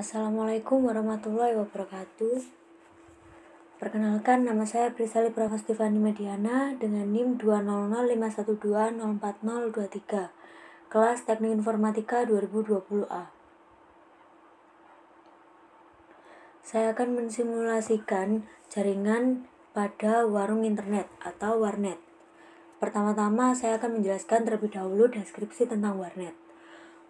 Assalamualaikum warahmatullahi wabarakatuh. Perkenalkan, nama saya Prisali Pravastivani Mediana dengan NIM 20051204023, kelas Teknik Informatika 2020A. Saya akan mensimulasikan jaringan pada warung internet atau warnet. Pertama-tama saya akan menjelaskan terlebih dahulu deskripsi tentang warnet.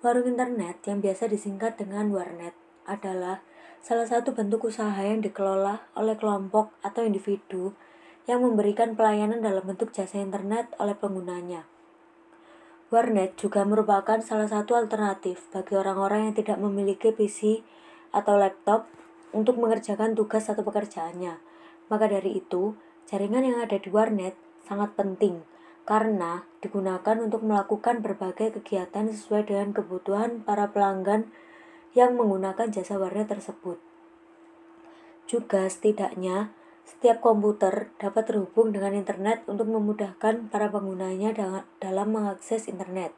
Warung internet yang biasa disingkat dengan warnet adalah salah satu bentuk usaha yang dikelola oleh kelompok atau individu yang memberikan pelayanan dalam bentuk jasa internet oleh penggunanya. Warnet juga merupakan salah satu alternatif bagi orang-orang yang tidak memiliki PC atau laptop untuk mengerjakan tugas atau pekerjaannya. Maka dari itu, jaringan yang ada di warnet sangat penting karena digunakan untuk melakukan berbagai kegiatan sesuai dengan kebutuhan para pelanggan yang menggunakan jasa warnet tersebut. Juga setidaknya setiap komputer dapat terhubung dengan internet untuk memudahkan para penggunanya dalam mengakses internet.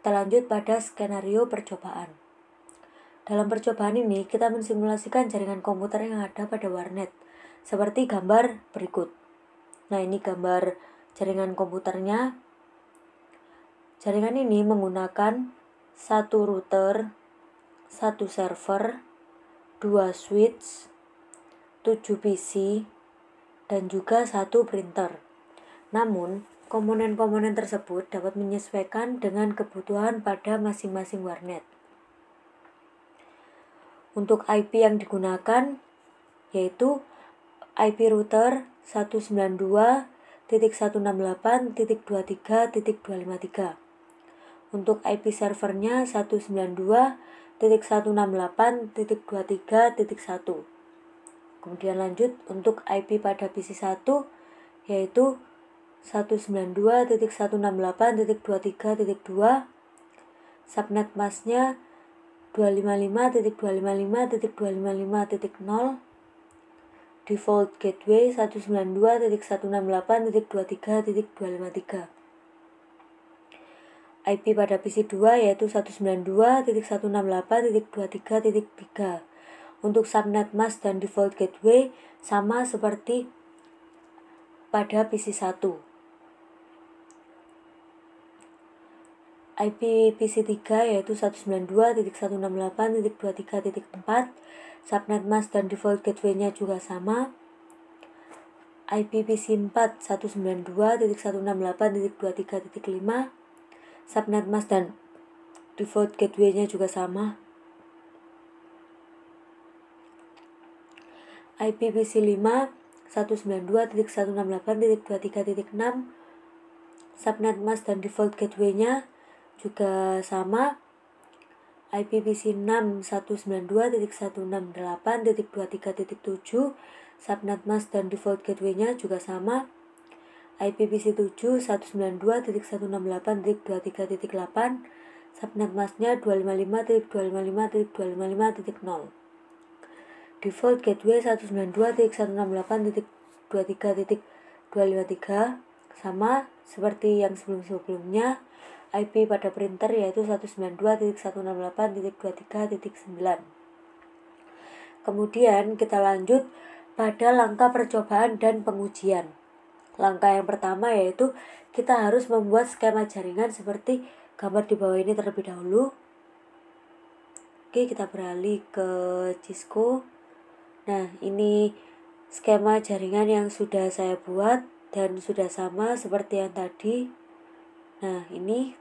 Kita lanjut pada skenario percobaan. Dalam percobaan ini, kita mensimulasikan jaringan komputer yang ada pada warnet, seperti gambar berikut. Nah, ini gambar jaringan komputernya. Jaringan ini menggunakan satu router, satu server, 2 switch, 7 PC, dan juga 1 printer. Namun, komponen-komponen tersebut dapat menyesuaikan dengan kebutuhan pada masing-masing warnet. Untuk IP yang digunakan yaitu IP router 192.168.23.253. Untuk IP servernya 192.168.23.1. Kemudian lanjut untuk IP pada PC 1 yaitu 192.168.23.2. Subnet masknya 255.255.255.0. Default gateway 192.168.23.253. IP pada PC 2 yaitu 192.168.23.3. Untuk subnet mask dan default gateway sama seperti pada PC 1. IP PC 3 yaitu 192.168.23.4. Subnet mask dan default gateway-nya juga sama. IP PC 4 192.168.23.5. Subnet mask dan default gateway-nya juga sama. IP PC 5 192.168.23.6. Subnet mask dan default gateway-nya juga sama. IP PC 6 192.168.23.7. Subnet mask dan default gateway-nya juga sama. IP PC 7 192.168.23.8. Subnet masknya 255.255.255.0. Default gateway 192.168.23.253 sama seperti yang sebelum-sebelumnya. IP pada printer yaitu 192.168.23.9. Kemudian kita lanjut pada langkah percobaan dan pengujian. Langkah yang pertama yaitu kita harus membuat skema jaringan seperti gambar di bawah ini terlebih dahulu. Oke, kita beralih ke Cisco. Nah, ini skema jaringan yang sudah saya buat dan sudah sama seperti yang tadi. Nah, ini.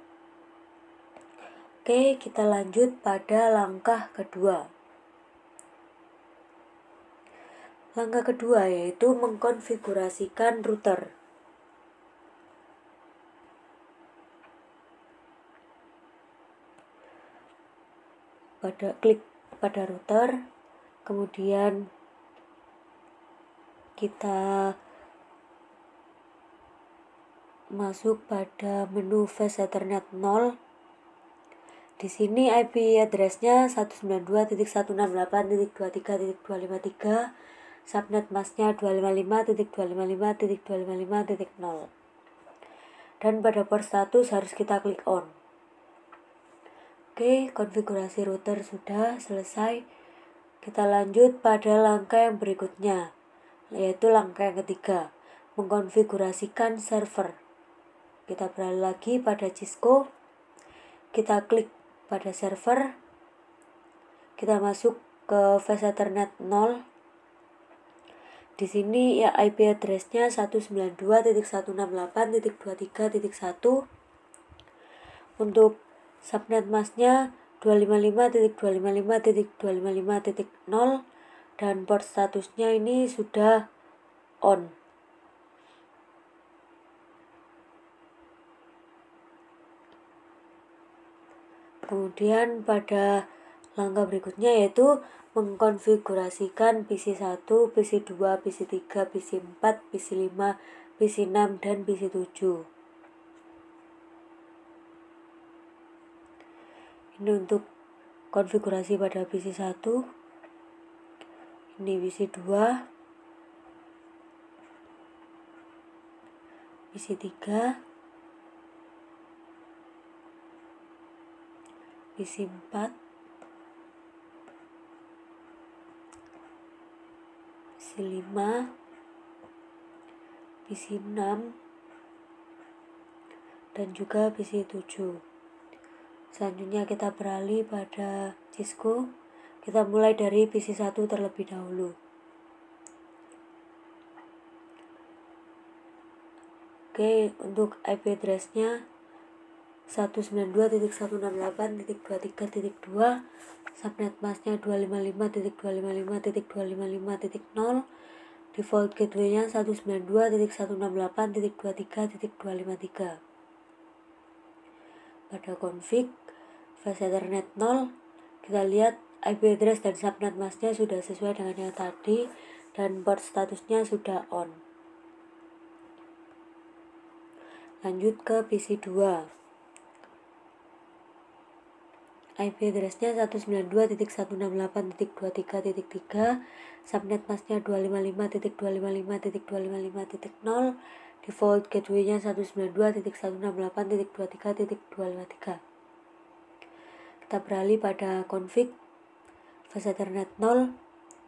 Oke, kita lanjut pada langkah kedua. Langkah kedua yaitu mengkonfigurasikan router. Klik pada router, kemudian kita masuk pada menu Fast Ethernet 0. Di sini IP address-nya 192.168.23.253. Subnet masknya 255.255.255.0. Dan pada port status harus kita klik on. Oke, konfigurasi router sudah selesai. Kita lanjut pada langkah yang berikutnya, yaitu langkah yang ketiga, mengkonfigurasikan server. Kita beralih lagi pada Cisco, kita klik pada server, kita masuk ke flash Ethernet 0. Di sini ya IP address-nya 192.168.23.1. Untuk subnet masknya 255.255.255.0 dan port statusnya ini sudah on. Kemudian pada langkah berikutnya yaitu mengkonfigurasikan PC1, PC2, PC3, PC4, PC5, PC6, dan PC7. Ini untuk konfigurasi pada PC1, ini PC2, PC3, PC4, PC5, PC6, dan juga PC7. Selanjutnya kita beralih pada Cisco. Kita mulai dari PC1 terlebih dahulu. Oke, untuk IP address-nya 192.168.23.2, subnet masknya 255.255.255.0, default gateway-nya 192.168.23.253. Pada config flash Ethernet 0, kita lihat IP address dan subnet masknya sudah sesuai dengan yang tadi dan port statusnya sudah on. Lanjut ke PC2. IP address-nya 192.168.23.3, subnet masknya 255.255.255.0, default gateway-nya 192.168.23.253. Kita beralih pada config flash Ethernet 0.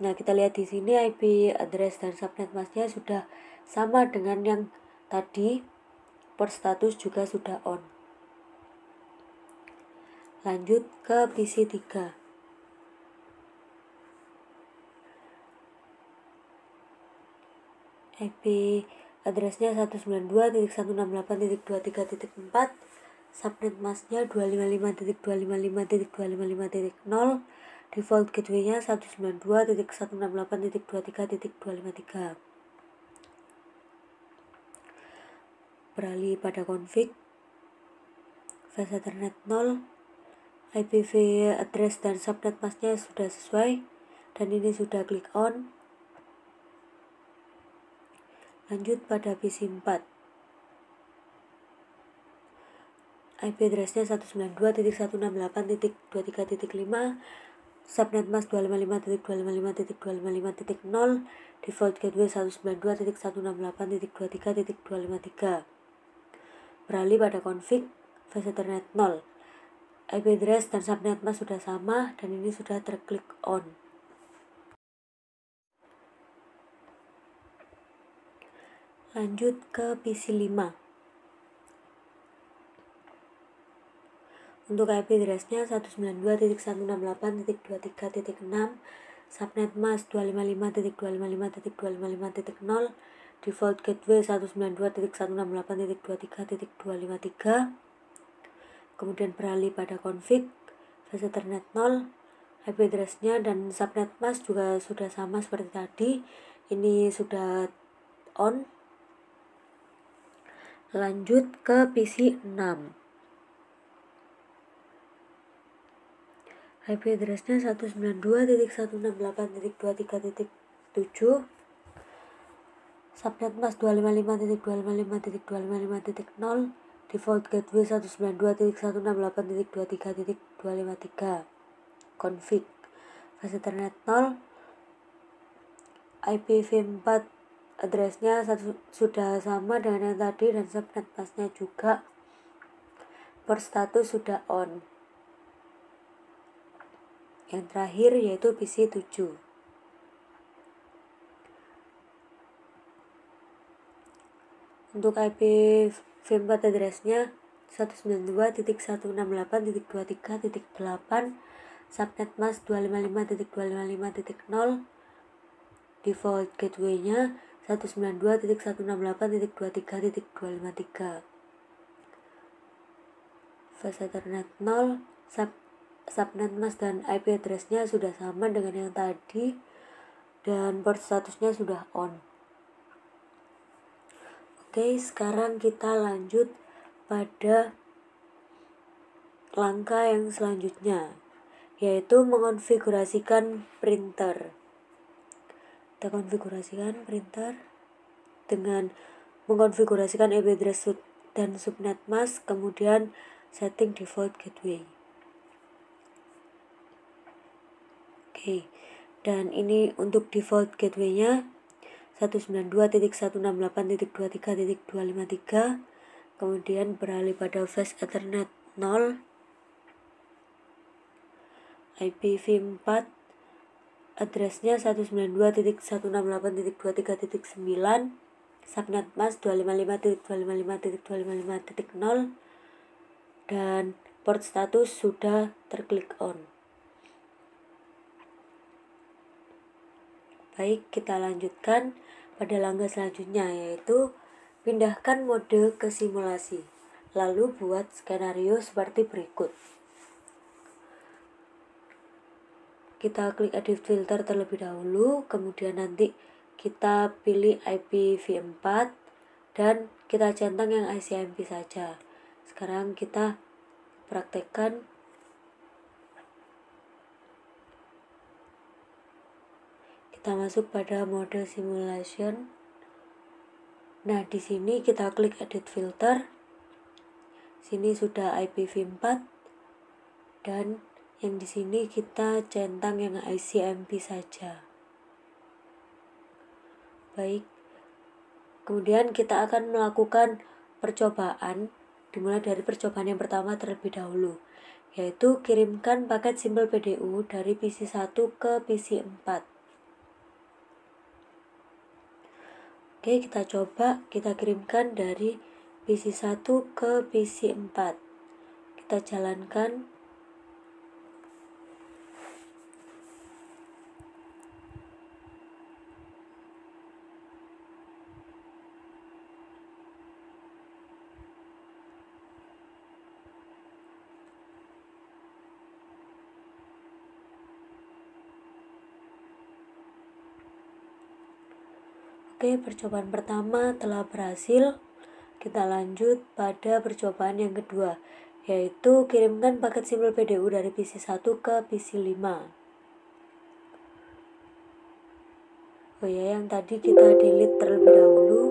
Nah, kita lihat di sini IP address dan subnet masknya sudah sama dengan yang tadi. Port status juga sudah on. Lanjut ke PC3. IP address-nya 192.168.23.4, subnet masknya 255.255.255.0, default gateway-nya 192.168.23.253. Beralih pada config flash Ethernet 0. IPv address dan subnet masknya sudah sesuai dan ini sudah klik on. Lanjut pada PC4. IP address-nya 192.168.23.5, subnet mask 255.255.255.0, default gateway 192.168.23.253. Beralih pada config flash Ethernet 0. IP address dan subnet mask sudah sama dan ini sudah terklik on. Lanjut ke PC5. Untuk IP address-nya 192.168.23.6, subnet mask 255.255.255.0, default gateway 192.168.23.253. Kemudian beralih pada config flash Ethernet 0. IP address-nya dan subnet mask juga sudah sama seperti tadi. Ini sudah on. Lanjut ke PC6. IP address-nya 192.168.23.7, subnet mask 255.255.255.0, default gateway 192.168.23.253. Config flash Ethernet 0. IPv4 address-nya sudah sama dengan yang tadi dan subnet masknya juga. Port status sudah on. yang terakhir yaitu PC7. Untuk IP v4 addressnya 192.168.23.8, subnet mask 255.255.0, default gateway-nya 192.168.23.253. Fast Ethernet 0, subnet mask dan IP address-nya sudah sama dengan yang tadi, dan port statusnya sudah on. Oke, sekarang kita lanjut pada langkah yang selanjutnya, yaitu mengonfigurasikan printer. Kita konfigurasikan printer dengan mengonfigurasikan IP address dan subnet mask, kemudian setting default gateway. Oke, dan ini untuk default gateway-nya 192.168.23.253, kemudian beralih pada Fast Ethernet 0, IPv4 addressnya 192.168.23.9, subnet mask 255.255.255.0, dan port status sudah terklik on. Baik, kita lanjutkan pada langkah selanjutnya, yaitu pindahkan mode ke simulasi. Lalu buat skenario seperti berikut. Kita klik edit filter terlebih dahulu, kemudian nanti kita pilih IPv4 dan kita centang yang ICMP saja. Sekarang kita praktekkan. Kita masuk pada mode simulation. Nah, di sini kita klik edit filter. Sini sudah IPv4 dan yang di sini kita centang yang ICMP saja. Baik. Kemudian kita akan melakukan percobaan, dimulai dari percobaan yang pertama terlebih dahulu, yaitu kirimkan paket simpel PDU dari PC1 ke PC4. Oke, kita coba, kita kirimkan dari PC1 ke PC4. Kita jalankan. Oke, percobaan pertama telah berhasil. Kita lanjut pada percobaan yang kedua, yaitu kirimkan paket simpel PDU dari PC1 ke PC5. Oh ya, yang tadi kita delete terlebih dahulu.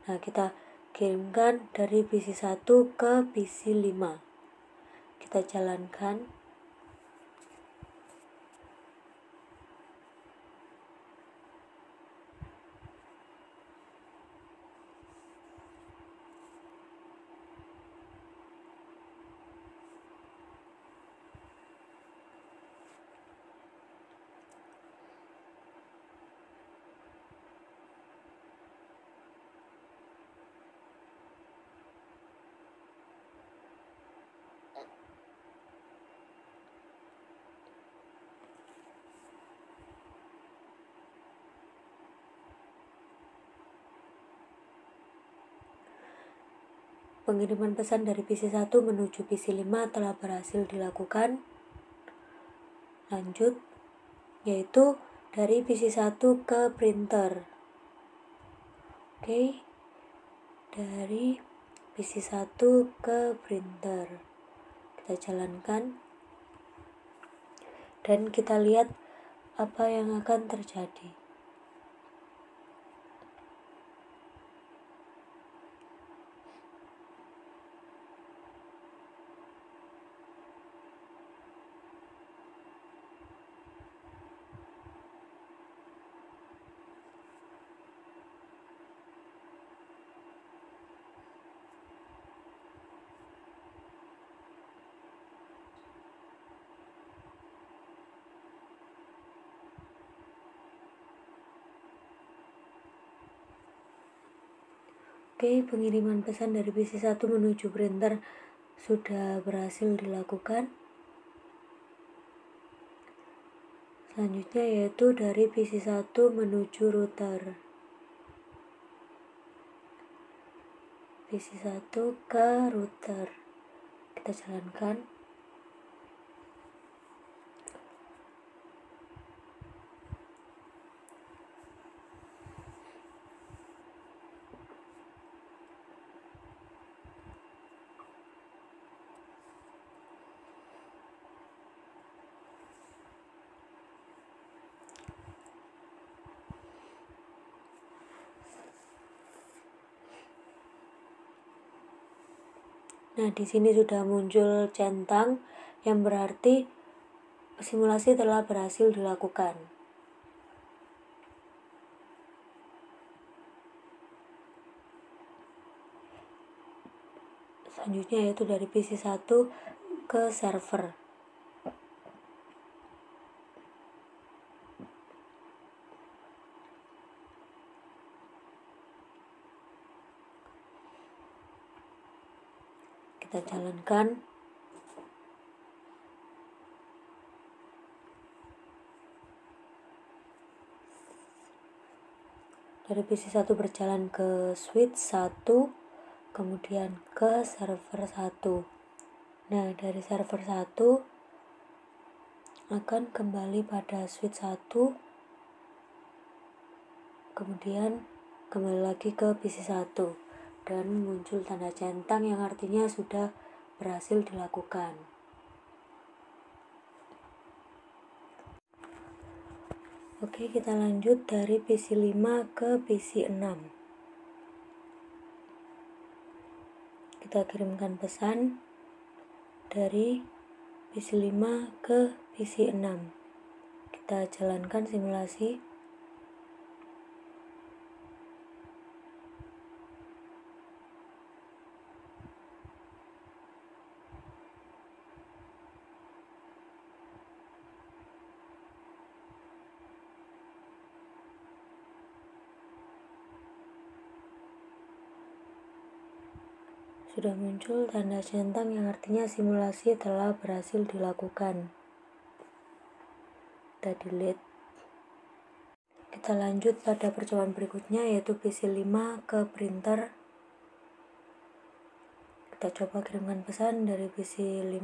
Nah, kita kirimkan dari PC1 ke PC5. Kita jalankan. Pengiriman pesan dari PC1 menuju PC5 telah berhasil dilakukan. Lanjut, yaitu dari PC1 ke printer. Oke, dari PC1 ke printer. Kita jalankan. Dan kita lihat apa yang akan terjadi. Oke, pengiriman pesan dari PC1 menuju printer sudah berhasil dilakukan. Selanjutnya yaitu dari PC1 menuju router. PC1 ke router. Kita jalankan. Nah, di sini sudah muncul centang yang berarti simulasi telah berhasil dilakukan. Selanjutnya yaitu dari PC1 ke server. Kita jalankan. Dari PC1 berjalan ke switch 1, kemudian ke server 1. Nah, dari server 1 akan kembali pada switch 1, kemudian kembali lagi ke PC1 dan muncul tanda centang yang artinya sudah berhasil dilakukan. Oke, kita lanjut dari PC5 ke PC6. Kita kirimkan pesan dari PC5 ke PC6. Kita jalankan simulasi. Sudah muncul tanda centang yang artinya simulasi telah berhasil dilakukan. Kita delete. Kita lanjut pada percobaan berikutnya yaitu PC5 ke printer. Kita coba kirimkan pesan dari PC5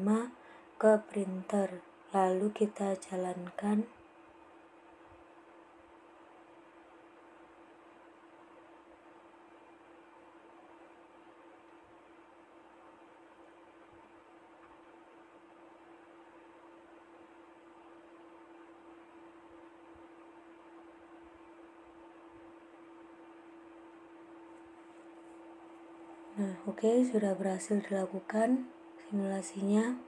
ke printer. Lalu kita jalankan. Nah, oke, sudah berhasil dilakukan simulasinya.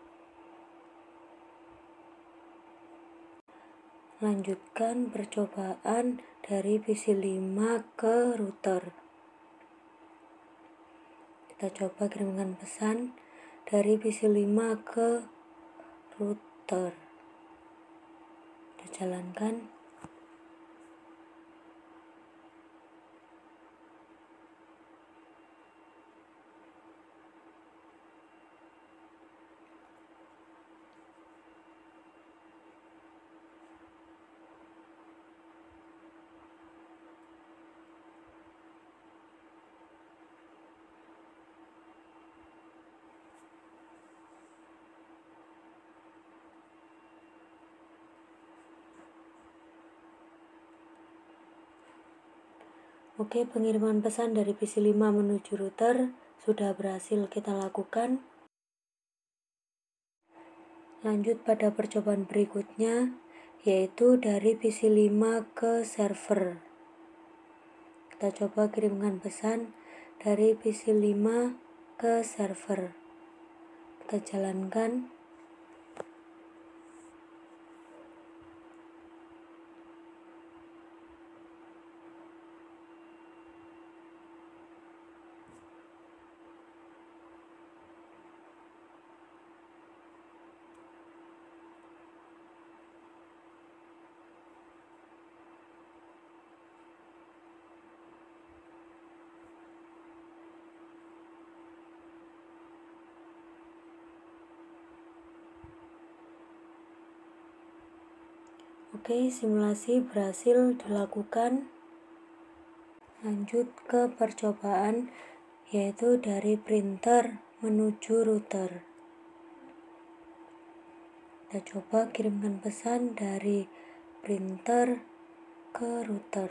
Lanjutkan percobaan dari PC5 ke router. Kita coba kirimkan pesan dari PC5 ke router. Kita jalankan. Oke, pengiriman pesan dari PC5 menuju router sudah berhasil kita lakukan. Lanjut pada percobaan berikutnya, yaitu dari PC5 ke server. Kita coba kirimkan pesan dari PC5 ke server. Kita jalankan. Oke, simulasi berhasil dilakukan. Lanjut ke percobaan, yaitu dari printer menuju router. Kita coba kirimkan pesan dari printer ke router.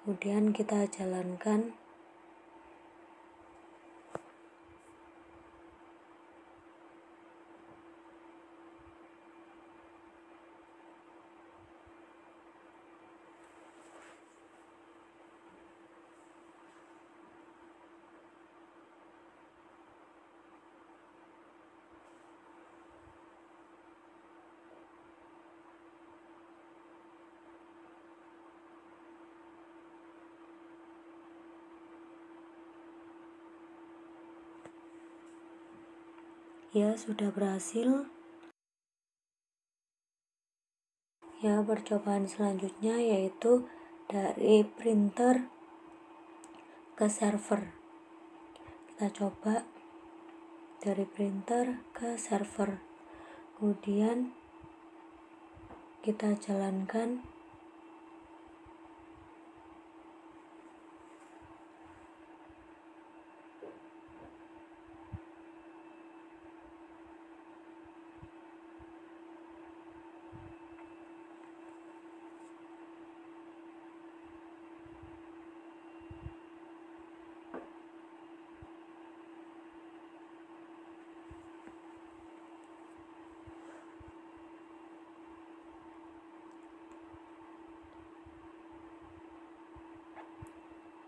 Kemudian kita jalankan. Ya, sudah berhasil. Ya, percobaan selanjutnya yaitu dari printer ke server. Kita coba dari printer ke server. Kemudian kita jalankan.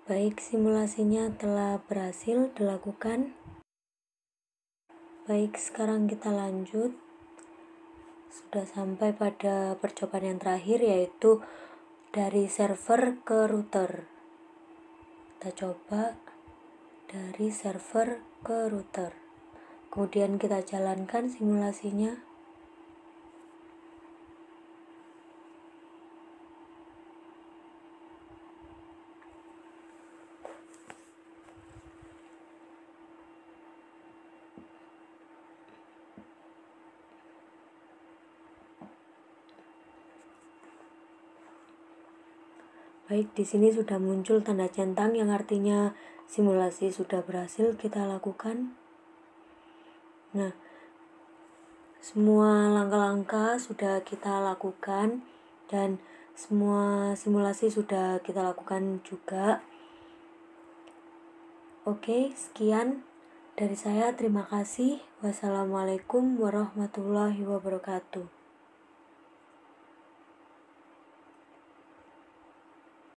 Baik, simulasinya telah berhasil dilakukan. Baik, sekarang kita lanjut. Sudah sampai pada percobaan yang terakhir, yaitu dari server ke router. Kita coba dari server ke router. Kemudian kita jalankan simulasinya. Baik, di sini sudah muncul tanda centang yang artinya simulasi sudah berhasil kita lakukan. Nah, semua langkah-langkah sudah kita lakukan dan semua simulasi sudah kita lakukan juga. Oke, sekian dari saya. Terima kasih. Wassalamualaikum warahmatullahi wabarakatuh.